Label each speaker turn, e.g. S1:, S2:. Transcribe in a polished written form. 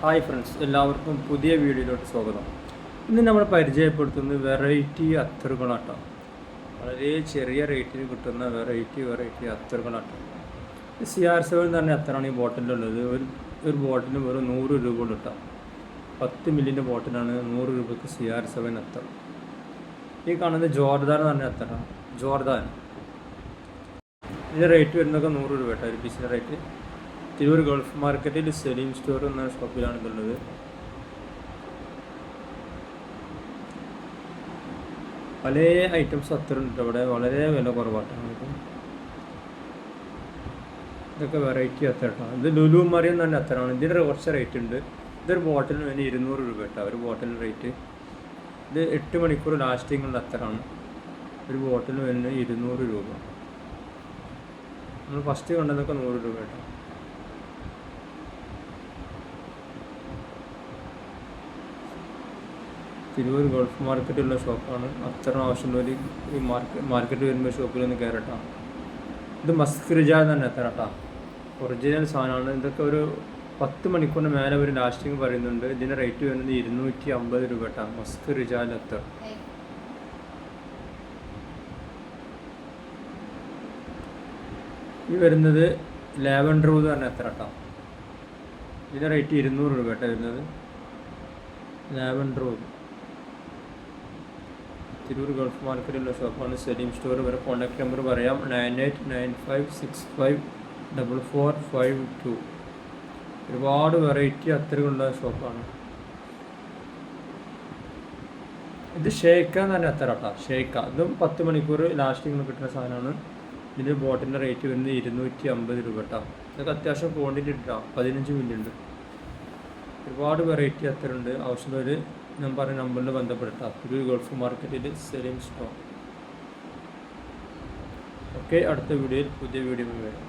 S1: Hi friends, എല്ലാവർക്കും പുതിയ വീഡിയോയിലോട്ട് സ്വാഗതം. ഇന്ന് നമ്മൾ പരിചയപ്പെടുത്തുന്നത് വെറൈറ്റി അത്തറുകളാട്ടോ. വളരെ ചെറിയ റേറ്റിന് കിട്ടുന്ന വെറൈറ്റി അത്തറുകളാട്ടോ. CR7 എന്ന് പറഞ്ഞ അത്തറാണ് ഈ ബോട്ടിലുള്ളത്. ഒരു ബോട്ടിന് വെറും 100 രൂപ കൊണ്ട് കിട്ടാം. 10 മില്ലിൻ്റെ ബോട്ടിലാണ് 100 രൂപയ്ക്ക് CR7 അത്തർ. ഈ കാണുന്നത് ജോർദാൻ എന്ന് പറഞ്ഞ അത്തറാണ്. ജോർദാൻ ഇതിൻ്റെ റേറ്റ് വരുന്നതൊക്കെ 100 രൂപ കേട്ടോ. ഒരു പീസിൻ്റെ റേറ്റ്. തിരൂർ ഗൾഫ് മാർക്കറ്റിൽ സലീം സ്റ്റോർ എന്ന ഷോപ്പിലാണ് ഇതുള്ളത്. പല ഐറ്റംസ് അത്തറുണ്ട് ഇവിടെ. വളരെ വില കുറവായിട്ടാണ്. ഇതൊക്കെ വെറൈറ്റി അത്തറാണ്. ഇത് ലുലു മറിയം തന്നെ അത്തറാണ്. ഇതിൻ്റെ കുറച്ച് റേറ്റ് ഉണ്ട്. ഇതൊരു ബോട്ടിലിന് വേണ്ടി 200 രൂപ കേട്ടോ. ഒരു ബോട്ടിലിന് റേറ്റ്. ഇത് 8 മണിക്കൂർ ലാസ്റ്റിംഗ് ഉള്ള അത്തറാണ്. ഒരു ബോട്ടിലിന് വേണ്ടി 200 രൂപ. നമ്മൾ ഫസ്റ്റ് കണ്ടതൊക്കെ 100 രൂപ കേട്ടോ. തിരൂർ ഗൾഫ് മാർക്കറ്റുള്ള ഷോപ്പാണ്. അത്തരം ആവശ്യമുള്ളവർ ഈ മാർക്കറ്റ് വരുമ്പോൾ ഷോപ്പിൽ ഒന്ന് കയറട്ടാണ്. ഇത് മസ്ക് റിജാൽ തന്നെ അത്തരട്ടാ. ഒറിജിനൽ സാധനമാണ്. ഇതൊക്കെ ഒരു 10 മണിക്കൂറിന് മേലെ ഒരു ലാസ്റ്റിംഗ് പറയുന്നുണ്ട്. ഇതിൻ്റെ റേറ്റ് വരുന്നത് 250 രൂപ കേട്ടോ. മസ്ക് റിജാൽ അത്തർ. ഈ വരുന്നത് ലാവൻഡർ എന്ന് പറഞ്ഞ അത്തരട്ടാ. ഇതിൻ്റെ റേറ്റ് 200 രൂപ കേട്ടോ വരുന്നത്. ലാവൻഡർ തിരൂർ ഗൾഫ് മാർക്കറ്റിലുള്ള ഷോപ്പാണ്. സലീം സ്റ്റോർ. വരെ കോൺടാക്ട് നമ്പർ പറയാം. 9895654452. ഒരുപാട് വെറൈറ്റി അത്തറുകളുള്ള ഷോപ്പാണ്. ഇത് ഷേക്ക എന്ന് പറഞ്ഞ അത്തറാട്ടോ. ഷേക്ക ഇതും 10 മണിക്കൂർ ലാസ്റ്റിംഗ് കിട്ടുന്ന സാധനമാണ്. ഇതിൻ്റെ ബോട്ടിൻ്റെ റേറ്റ് വരുന്നത് 250 രൂപ കേട്ടോ. ഇതൊക്കെ അത്യാവശ്യം ക്വാണ്ടിറ്റി ഇട്ടാ. 15 മില്ലി ഉണ്ട്. ഒരുപാട് വെറൈറ്റി അത്തറുണ്ട്. ആവശ്യമുള്ളവർ ഞാൻ പറഞ്ഞ നമ്പറിൽ ബന്ധപ്പെടുത്താം. തിരൂർ ഗൾഫ് മാർക്കറ്റിൽ സലീം സ്റ്റോർ. ഓക്കെ, അടുത്ത വീഡിയോയിൽ പുതിയ വീഡിയോ വരാം.